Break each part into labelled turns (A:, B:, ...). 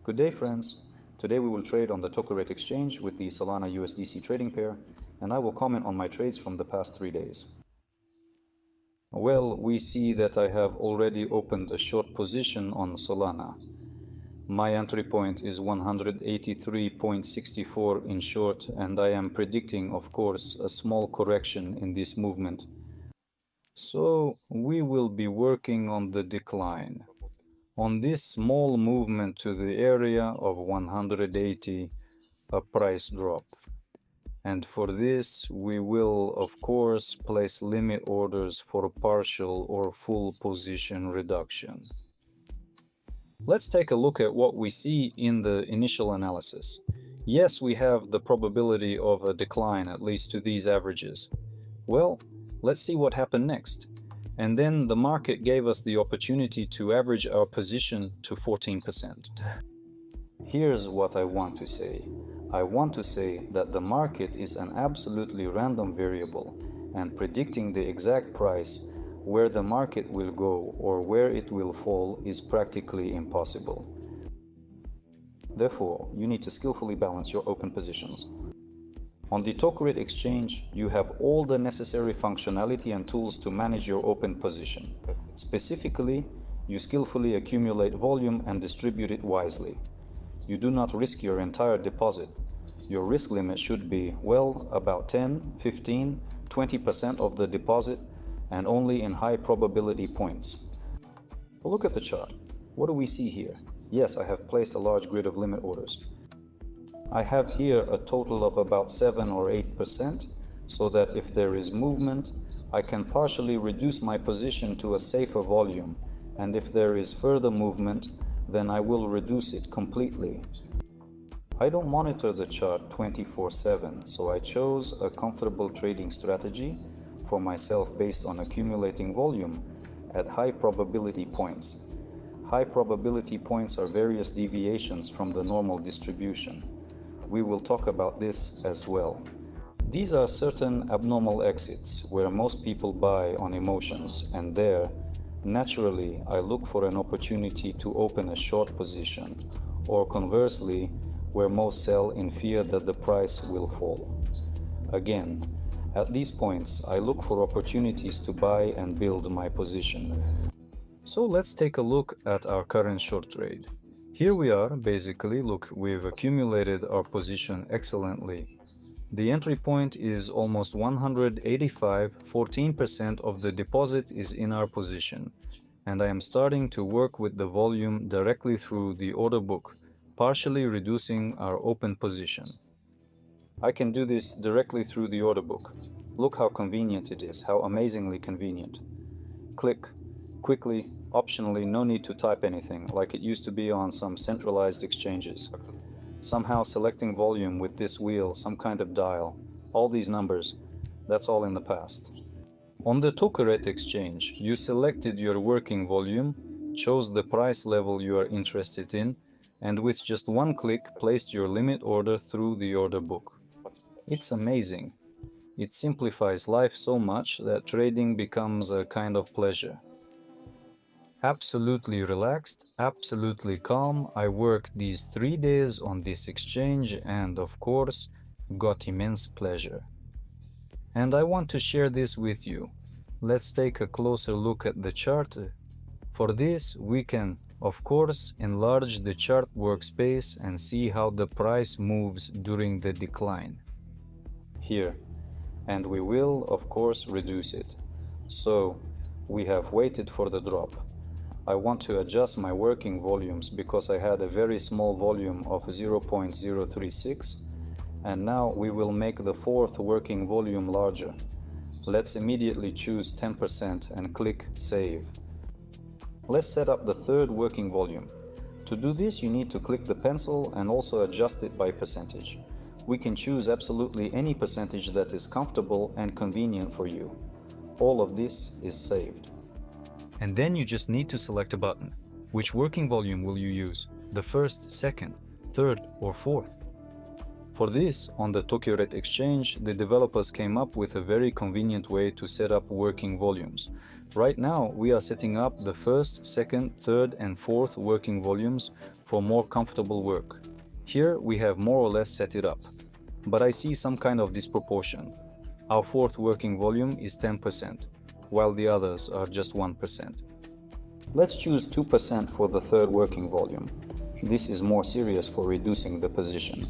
A: Good day, friends. Today we will trade on the Tokerate exchange with the Solana USDC trading pair, and I will comment on my trades from the past 3 days. Well, we see that I have already opened a short position on Solana. My entry point is 183.64 in short, and I am predicting, of course, a small correction in this movement. So we will be working on the decline. On this small movement to the area of 180, a price drop. And for this, we will, of course, place limit orders for partial or full position reduction. Let's take a look at what we see in the initial analysis. Yes, we have the probability of a decline, at least to these averages. Well, let's see what happened next. And then the market gave us the opportunity to average our position to 14%. Here's what I want to say. I want to say that the market is an absolutely random variable, and predicting the exact price where the market will go or where it will fall is practically impossible. Therefore, you need to skillfully balance your open positions. On the Tokerate exchange, you have all the necessary functionality and tools to manage your open position. Specifically, you skillfully accumulate volume and distribute it wisely. You do not risk your entire deposit. Your risk limit should be, well, about 10, 15, 20% of the deposit, and only in high probability points. Look at the chart. What do we see here? Yes, I have placed a large grid of limit orders. I have here a total of about 7 or 8%, so that if there is movement, I can partially reduce my position to a safer volume, and if there is further movement, then I will reduce it completely. I don't monitor the chart 24/7, so I chose a comfortable trading strategy for myself based on accumulating volume at high probability points. High probability points are various deviations from the normal distribution. We will talk about this as well. These are certain abnormal exits where most people buy on emotions, and there, naturally, I look for an opportunity to open a short position, or conversely, where most sell in fear that the price will fall. Again, at these points, I look for opportunities to buy and build my position. So let's take a look at our current short trade. Here we are, basically, look, we've accumulated our position excellently. The entry point is almost 185, 14% of the deposit is in our position, and I am starting to work with the volume directly through the order book, partially reducing our open position. I can do this directly through the order book. Look how convenient it is, how amazingly convenient. Click, quickly, optionally, no need to type anything, like it used to be on some centralized exchanges. Somehow selecting volume with this wheel, some kind of dial, all these numbers, that's all in the past. On the Tokerate exchange, you selected your working volume, chose the price level you are interested in, and with just one click placed your limit order through the order book. It's amazing. It simplifies life so much that trading becomes a kind of pleasure. Absolutely relaxed, absolutely calm, I worked these 3 days on this exchange and, of course, got immense pleasure. And I want to share this with you. Let's take a closer look at the chart. For this, we can, of course, enlarge the chart workspace and see how the price moves during the decline. Here. And we will, of course, reduce it. So, we have waited for the drop. I want to adjust my working volumes because I had a very small volume of 0.036, and now we will make the fourth working volume larger. Let's immediately choose 10% and click Save. Let's set up the third working volume. To do this, you need to click the pencil and also adjust it by percentage. We can choose absolutely any percentage that is comfortable and convenient for you. All of this is saved. And then you just need to select a button. Which working volume will you use? The first, second, third, or fourth? For this, on the Tokerate exchange, the developers came up with a very convenient way to set up working volumes. Right now, we are setting up the first, second, third, and fourth working volumes for more comfortable work. Here, we have more or less set it up. But I see some kind of disproportion. Our fourth working volume is 10%, while the others are just 1%. Let's choose 2% for the third working volume. This is more serious for reducing the position.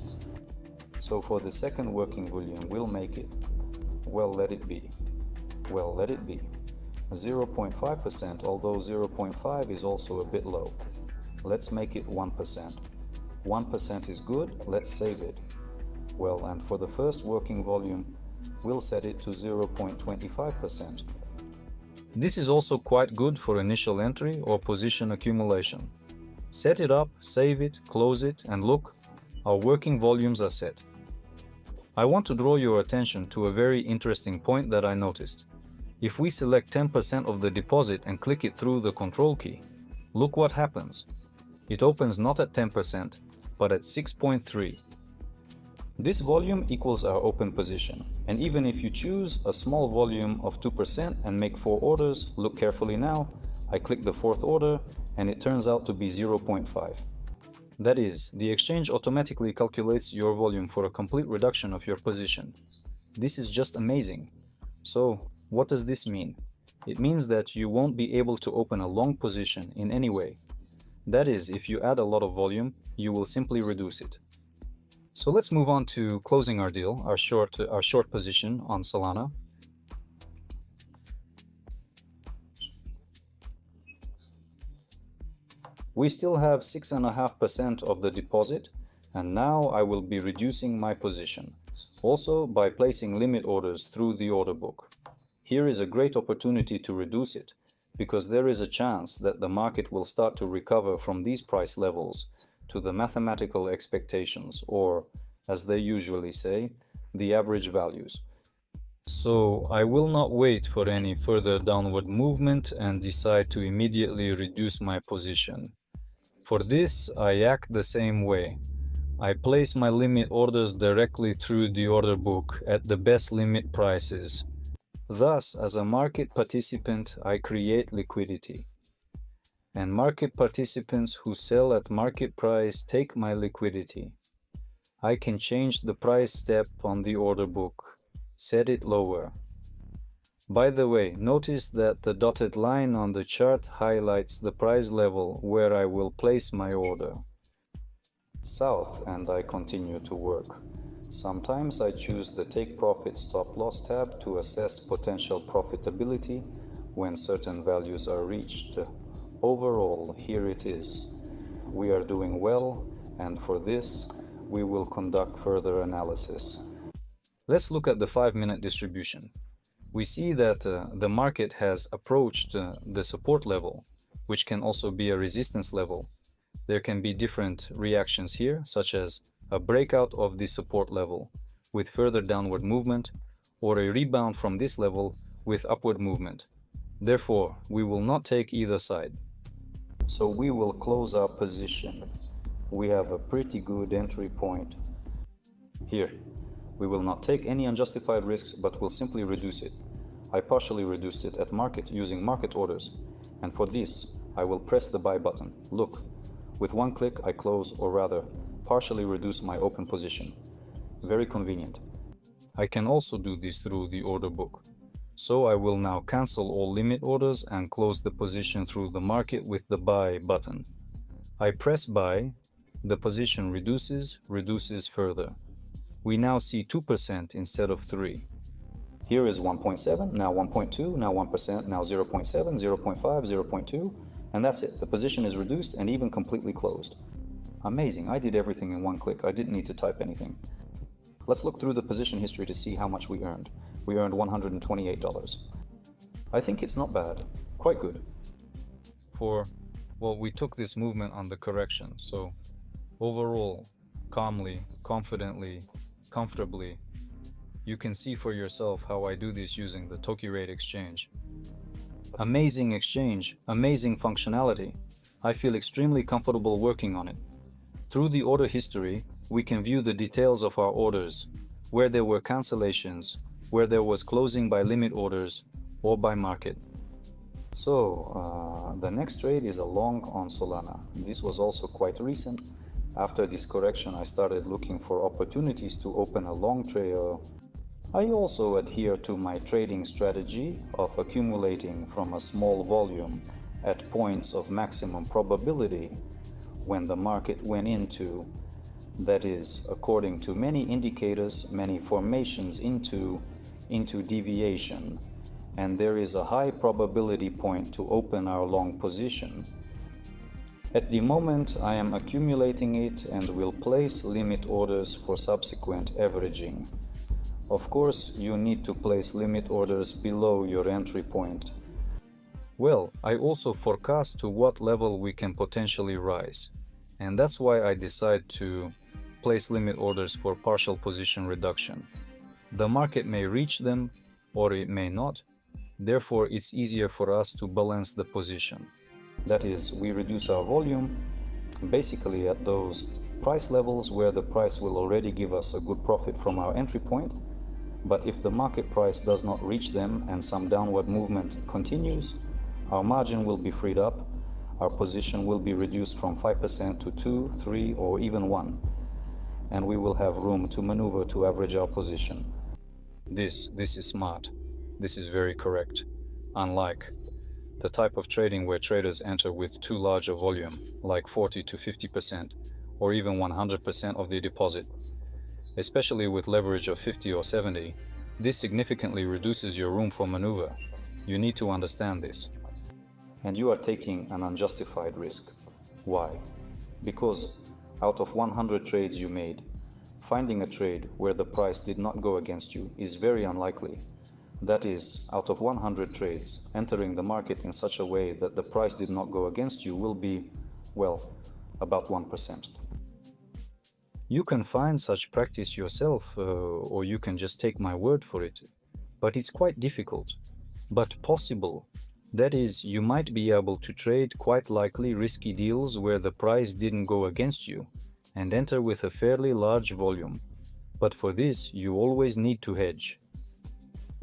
A: So for the second working volume, we'll make it, well, let it be. Well, let it be. 0.5%, although 0.5 is also a bit low. Let's make it 1%. 1% is good, let's save it. Well, and for the first working volume, we'll set it to 0.25%. This is also quite good for initial entry or position accumulation. Set it up, save it, close it, and look, our working volumes are set. I want to draw your attention to a very interesting point that I noticed. If we select 10% of the deposit and click it through the control key, look what happens. It opens not at 10%, but at 6.3. This volume equals our open position, and even if you choose a small volume of 2% and make 4 orders, look carefully now, I click the fourth order and it turns out to be 0.5. That is, the exchange automatically calculates your volume for a complete reduction of your position. This is just amazing. So, what does this mean? It means that you won't be able to open a long position in any way. That is, if you add a lot of volume, you will simply reduce it. So let's move on to closing our deal, our short position on Solana. We still have 6.5% of the deposit, and now I will be reducing my position, also by placing limit orders through the order book. Here is a great opportunity to reduce it, because there is a chance that the market will start to recover from these price levels to the mathematical expectations, or, as they usually say, the average values. So I will not wait for any further downward movement and decide to immediately reduce my position. For this, I act the same way. I place my limit orders directly through the order book at the best limit prices. Thus, as a market participant, I create liquidity. And market participants who sell at market price take my liquidity. I can change the price step on the order book, set it lower. By the way, notice that the dotted line on the chart highlights the price level where I will place my order. South, and I continue to work. Sometimes I choose the Take Profit Stop Loss tab to assess potential profitability when certain values are reached. Overall, here it is. We are doing well, and for this, we will conduct further analysis. Let's look at the 5-minute distribution. We see that the market has approached the support level, which can also be a resistance level. There can be different reactions here, such as a breakout of the support level with further downward movement, or a rebound from this level with upward movement. Therefore, we will not take either side. So we will close our position. We have a pretty good entry point. Here, we will not take any unjustified risks, but will simply reduce it. I partially reduced it at market using market orders, and for this, I will press the buy button. Look, with one click I close, or rather, partially reduce my open position. Very convenient. I can also do this through the order book. So I will now cancel all limit orders and close the position through the market with the buy button. I press buy, the position reduces further. We now see 2% instead of 3. Here is 1.7, now 1.2, now 1%, now 0.7, 0.5, 0.2, and that's it. The position is reduced and even completely closed. Amazing, I did everything in one click. I didn't need to type anything. Let's look through the position history to see how much we earned. We earned $128. I think it's not bad, quite good. Well, we took this movement on the correction, so overall, calmly, confidently, comfortably, you can see for yourself how I do this using the Tokerate exchange. Amazing exchange, amazing functionality. I feel extremely comfortable working on it. Through the order history, we can view the details of our orders, where there were cancellations, where there was closing by limit orders or by market. So the next trade is a long on Solana. This was also quite recent. After this correction, I started looking for opportunities to open a long trail. I also adhere to my trading strategy of accumulating from a small volume at points of maximum probability when the market went into, that is, according to many indicators, many formations into deviation, and there is a high probability point to open our long position. At the moment, I am accumulating it and will place limit orders for subsequent averaging. Of course, you need to place limit orders below your entry point. Well, I also forecast to what level we can potentially rise, and that's why I decide to place limit orders for partial position reduction. The market may reach them or it may not, therefore it's easier for us to balance the position. That is, we reduce our volume basically at those price levels where the price will already give us a good profit from our entry point. But if the market price does not reach them and some downward movement continues, our margin will be freed up, our position will be reduced from 5% to 2, 3, or even 1, and we will have room to maneuver to average our position. This is smart. This is very correct. Unlike the type of trading where traders enter with too large a volume, like 40 to 50%, or even 100% of the deposit. Especially with leverage of 50 or 70, this significantly reduces your room for maneuver. You need to understand this. And you are taking an unjustified risk. Why? Because out of 100 trades you made, finding a trade where the price did not go against you is very unlikely. That is, out of 100 trades, entering the market in such a way that the price did not go against you will be, well, about 1%. You can find such practice yourself, or you can just take my word for it. But it's quite difficult, but possible. That is, you might be able to trade quite likely risky deals where the price didn't go against you, and enter with a fairly large volume. But for this, you always need to hedge.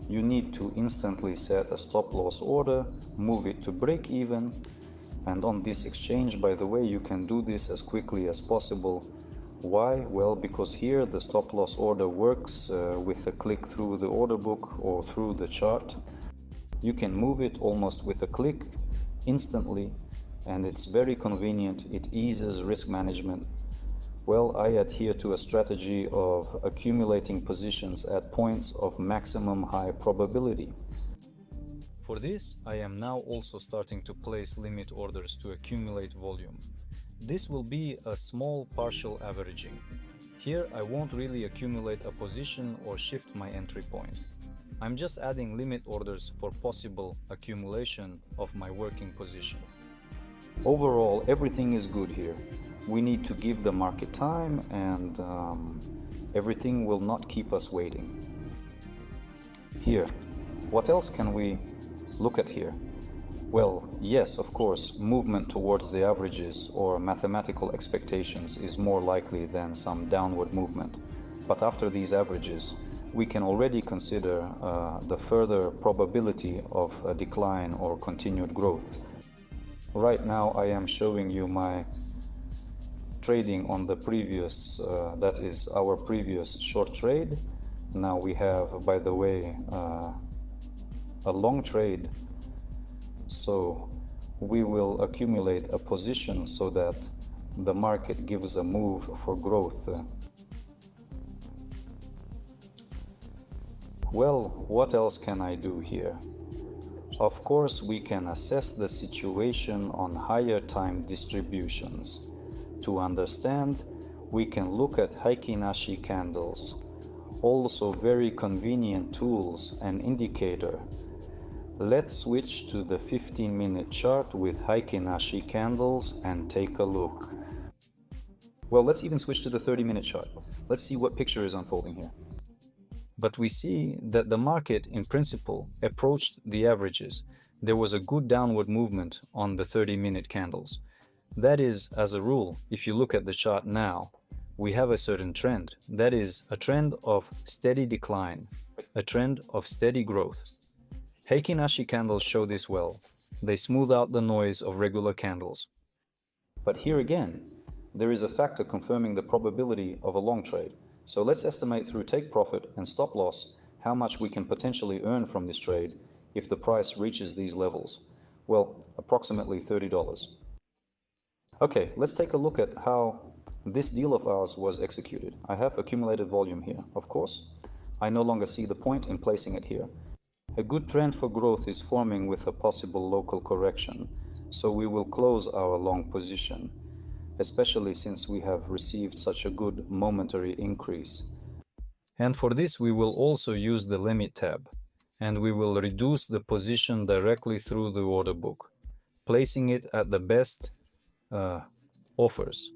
A: You need to instantly set a stop-loss order, move it to break even, and on this exchange, by the way, you can do this as quickly as possible. Why? Well, because here the stop-loss order works with a click through the order book or through the chart. You can move it almost with a click, instantly, and it's very convenient. It eases risk management. Well, I adhere to a strategy of accumulating positions at points of maximum high probability. For this, I am now also starting to place limit orders to accumulate volume. This will be a small partial averaging. Here I won't really accumulate a position or shift my entry point. I'm just adding limit orders for possible accumulation of my working position. Overall, everything is good here. We need to give the market time, and everything will not keep us waiting. Here, what else can we look at here? Well, yes, of course, movement towards the averages or mathematical expectations is more likely than some downward movement. But after these averages, we can already consider the further probability of a decline or continued growth. Right now, I am showing you my trading on the previous, that is our previous short trade. Now we have, by the way, a long trade. So we will accumulate a position so that the market gives a move for growth. Well, what else can I do here? Of course, we can assess the situation on higher time distributions. To understand, we can look at Heikin-Ashi candles, also very convenient tools and indicator. Let's switch to the 15-minute chart with Heikin-Ashi candles and take a look. Well, let's even switch to the 30-minute chart. Let's see what picture is unfolding here. But we see that the market, in principle, approached the averages. There was a good downward movement on the 30-minute candles. That is, as a rule, if you look at the chart now, we have a certain trend. That is, a trend of steady decline, a trend of steady growth. Heikin-Ashi candles show this well. They smooth out the noise of regular candles. But here again, there is a factor confirming the probability of a long trade. So let's estimate through take profit and stop loss how much we can potentially earn from this trade if the price reaches these levels. Well, approximately $30. Okay, let's take a look at how this deal of ours was executed. I have accumulated volume here, of course. I no longer see the point in placing it here. A good trend for growth is forming with a possible local correction, so we will close our long position, especially since we have received such a good momentary increase. And for this we will also use the limit tab, and we will reduce the position directly through the order book, placing it at the best offers.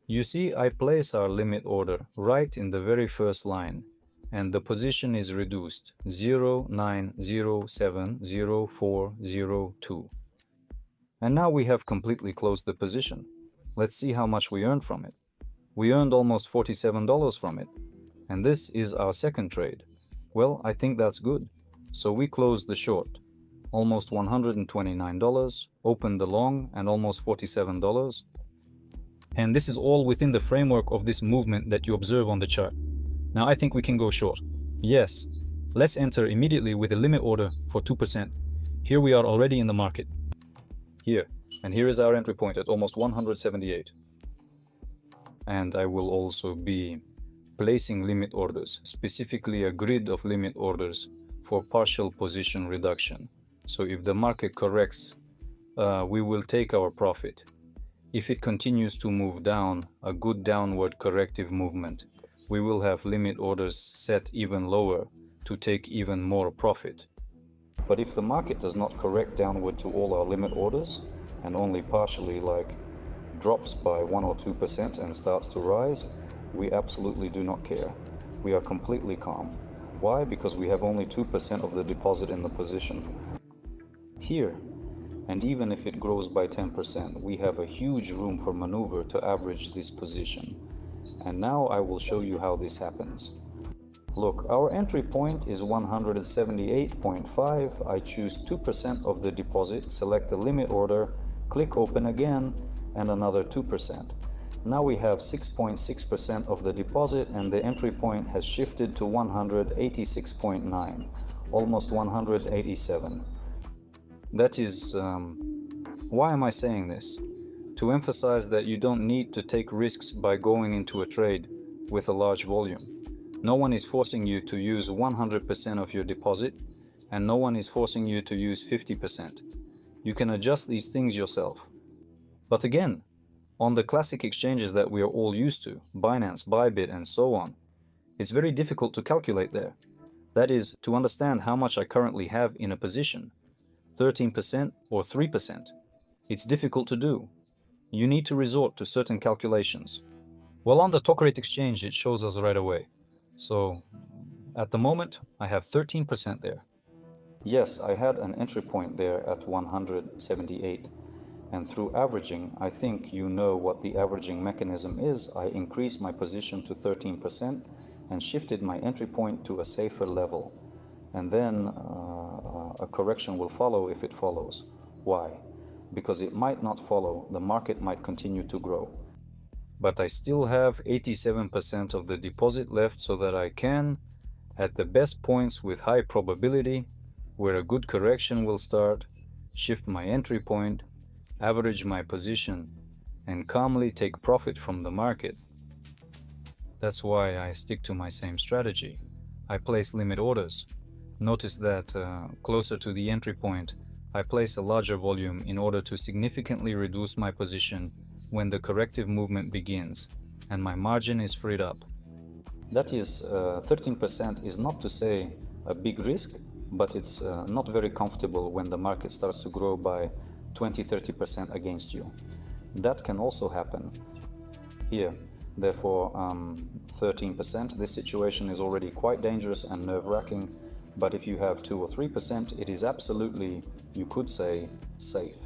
A: You see, I place our limit order right in the very first line, and the position is reduced 090700402. And now we have completely closed the position. Let's see how much we earned from it. We earned almost $47 from it, and this is our second trade. Well, I think that's good. So we closed the short, almost $129, opened the long, and almost $47. And this is all within the framework of this movement that you observe on the chart. Now I think we can go short. Yes, let's enter immediately with a limit order for 2%. Here we are already in the market. Here, and here is our entry point at almost 178. And I will also be placing limit orders, specifically a grid of limit orders for partial position reduction. So if the market corrects, we will take our profit. If it continues to move down, a good downward corrective movement, we will have limit orders set even lower to take even more profit. But if the market does not correct downward to all our limit orders and only partially drops by 1 or 2% and starts to rise, we absolutely do not care. We are completely calm. Why? Because we have only 2% of the deposit in the position. Here, and even if it grows by 10%, we have a huge room for maneuver to average this position. And now I will show you how this happens. Look, our entry point is 178.5. I choose 2% of the deposit, select the limit order, click open again, and another 2%. Now we have 6.6% of the deposit, and the entry point has shifted to 186.9, almost 187. That is, why am I saying this? To emphasize that you don't need to take risks by going into a trade with a large volume. No one is forcing you to use 100% of your deposit, and no one is forcing you to use 50%. You can adjust these things yourself. But again, on the classic exchanges that we are all used to, Binance, Bybit, and so on, it's very difficult to calculate there. That is, to understand how much I currently have in a position, 13% or 3%. It's difficult to do. You need to resort to certain calculations. Well, on the Tokerate exchange, it shows us right away. So, at the moment, I have 13% there. Yes, I had an entry point there at 178. And through averaging, I think you know what the averaging mechanism is. I increased my position to 13% and shifted my entry point to a safer level. And then a correction will follow if it follows. Why? Because it might not follow, the market might continue to grow. But I still have 87% of the deposit left, so that I can, at the best points with high probability, where a good correction will start, shift my entry point, average my position, and calmly take profit from the market. That's why I stick to my same strategy. I place limit orders. Notice that closer to the entry point, I place a larger volume in order to significantly reduce my position when the corrective movement begins, and my margin is freed up. That is, 13% is not to say a big risk, but it's not very comfortable when the market starts to grow by 20-30% against you. That can also happen. Here, therefore, 13%, this situation is already quite dangerous and nerve-wracking, but if you have 2 or 3%, it is absolutely, you could say, safe.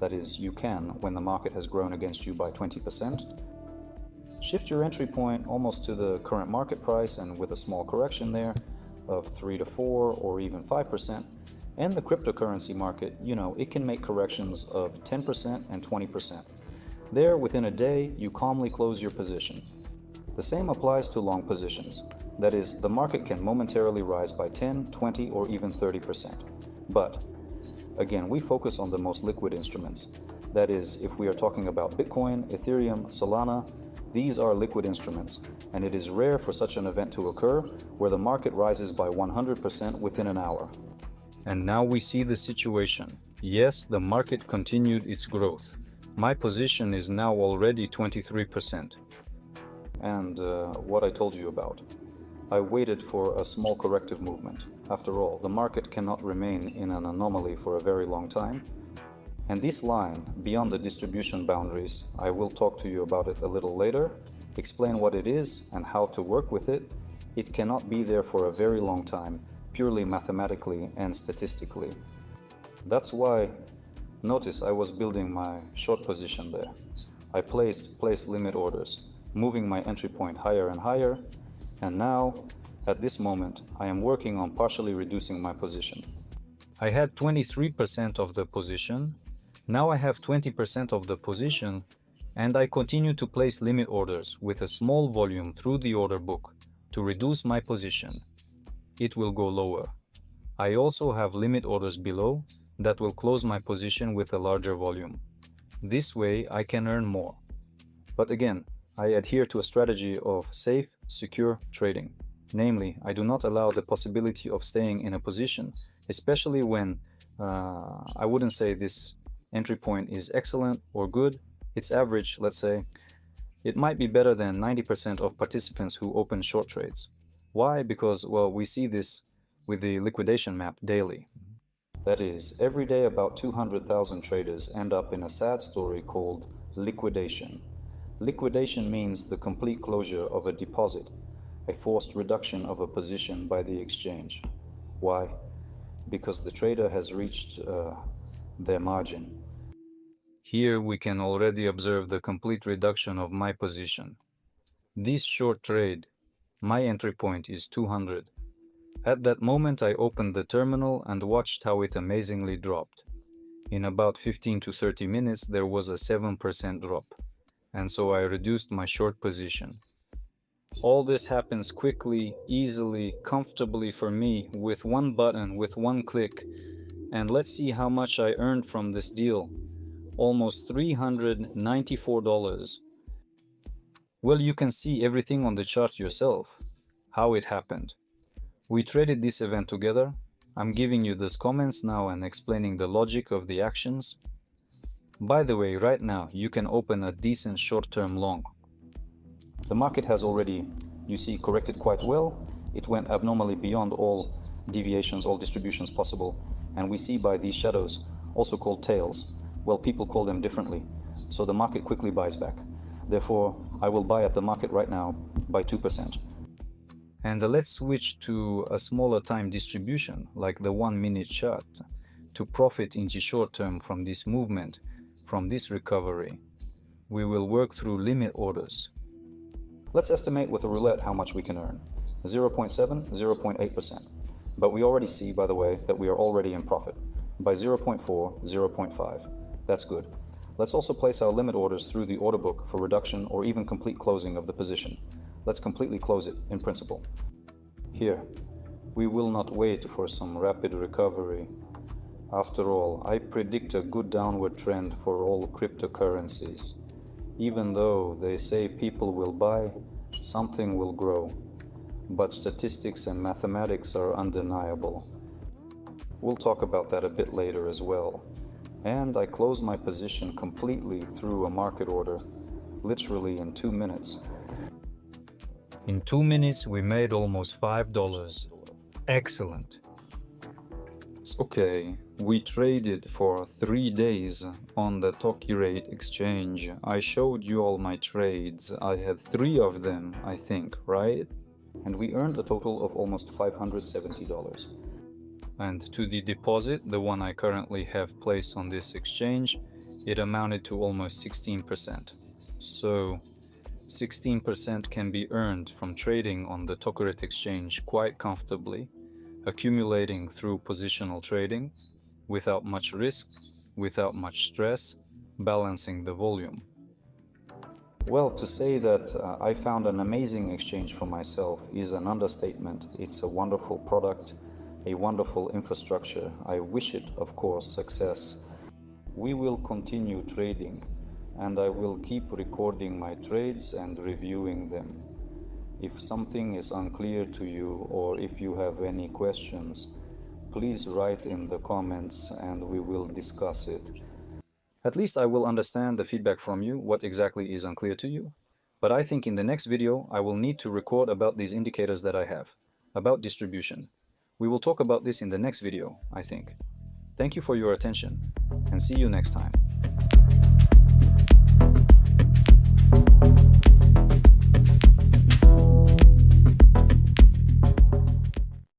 A: That is, you can, when the market has grown against you by 20%, shift your entry point almost to the current market price, and with a small correction there of 3 to 4 or even 5%, And the cryptocurrency market, it can make corrections of 10% and 20%. There, within a day, you calmly close your position. The same applies to long positions. That is, the market can momentarily rise by 10, 20, or even 30%. But, again, we focus on the most liquid instruments. That is, if we are talking about Bitcoin, Ethereum, Solana, these are liquid instruments, and it is rare for such an event to occur where the market rises by 100% within an hour. And now we see the situation. Yes, the market continued its growth. My position is now already 23%. And what I told you about. I waited for a small corrective movement. After all, the market cannot remain in an anomaly for a very long time. And this line, beyond the distribution boundaries, I will talk to you about it a little later, explain what it is and how to work with it. It cannot be there for a very long time, purely mathematically and statistically. That's why, notice I was building my short position there. I placed limit orders, moving my entry point higher and higher, and now, at this moment, I am working on partially reducing my position. I had 23% of the position. Now I have 20% of the position, and I continue to place limit orders with a small volume through the order book to reduce my position. It will go lower. I also have limit orders below that will close my position with a larger volume. This way I can earn more. But again, I adhere to a strategy of safe, secure trading. Namely, I do not allow the possibility of staying in a position, especially when I wouldn't say this entry point is excellent or good. It's average, let's say. It might be better than 90% of participants who open short trades. Why? Because, well, we see this with the liquidation map daily. That is, every day about 200,000 traders end up in a sad story called liquidation. Liquidation means the complete closure of a deposit, a forced reduction of a position by the exchange. Why? Because the trader has reached their margin. Here we can already observe the complete reduction of my position. This short trade, my entry point is 200. At that moment I opened the terminal and watched how it amazingly dropped. In about 15 to 30 minutes there was a 7% drop, and so I reduced my short position. All this happens quickly, easily, comfortably for me with one button, with one click. And let's see how much I earned from this deal. Almost $394. Well, you can see everything on the chart yourself, how it happened. We traded this event together. I'm giving you these comments now and explaining the logic of the actions. By the way, right now you can open a decent short-term long. The market has already, you see, corrected quite well. It went abnormally beyond all deviations, all distributions possible. And we see by these shadows, also called tails, well, people call them differently. So the market quickly buys back. Therefore, I will buy at the market right now by 2%. And let's switch to a smaller time distribution, like the 1 minute chart, to profit into short term from this movement, from this recovery. We will work through limit orders. Let's estimate with a roulette how much we can earn. 0.7, 0.8%. But we already see, by the way, that we are already in profit. By 0.4, 0.5. That's good. Let's also place our limit orders through the order book for reduction or even complete closing of the position. Let's completely close it, in principle. Here, we will not wait for some rapid recovery. After all, I predict a good downward trend for all cryptocurrencies. Even though they say people will buy, something will grow. But statistics and mathematics are undeniable. We'll talk about that a bit later as well. And I close my position completely through a market order, literally in 2 minutes. In 2 minutes, we made almost $5. Excellent. Okay, we traded for 3 days on the Tokerate exchange. I showed you all my trades. I had 3 of them, I think, right? And we earned a total of almost $570. And to the deposit, the one I currently have placed on this exchange, it amounted to almost 16%. So 16% can be earned from trading on the Tokerate exchange quite comfortably. accumulating through positional trading, without much risk, without much stress, balancing the volume. Well, to say that I found an amazing exchange for myself is an understatement. It's a wonderful product, a wonderful infrastructure. I wish it, of course, success. We will continue trading, and I will keep recording my trades and reviewing them. If something is unclear to you, or if you have any questions, please write in the comments and we will discuss it. At least I will understand the feedback from you, what exactly is unclear to you. But I think in the next video, I will need to record about these indicators that I have, about distribution. We will talk about this in the next video, I think. Thank you for your attention, and see you next time.